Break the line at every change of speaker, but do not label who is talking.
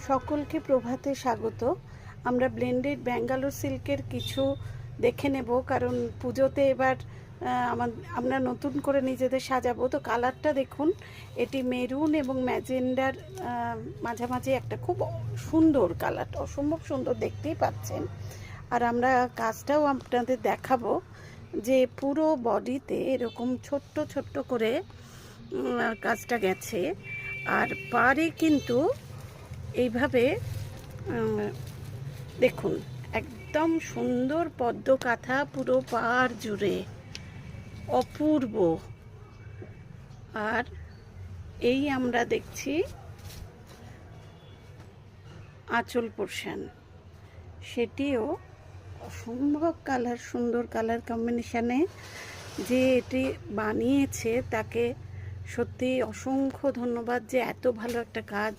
সকলকে প্রভাতে স্বাগত। আমরা ব্লেন্ডেড ব্যাঙ্গালোর সিল্কের কিছু দেখে নেব, কারণ পুজোতে এবার আমরা নতুন করে নিজেদের সাজাবো। তো কালারটা দেখুন, এটি মেরুন এবং ম্যাজেন্ডার মাঝামাঝি একটা খুব সুন্দর কালারটা, অসম্ভব সুন্দর, দেখতেই পাচ্ছেন। আর আমরা কাজটাও আপনাদের দেখাবো যে পুরো বডিতে এরকম ছোট্ট ছোট্ট করে কাজটা গেছে। আর পারে কিন্তু এইভাবে দেখুন, একদম সুন্দর পদ্ম কাঁথা পুরো পাড় জুড়ে, অপূর্ব। আর এই আমরা দেখছি আঁচল পোর্শন, সেটিও অসম্ভব কালার, সুন্দর কালার কম্বিনেশানে। যে এটি বানিয়েছে তাকে সত্যি অসংখ্য ধন্যবাদ, যে এত ভালো একটা কাজ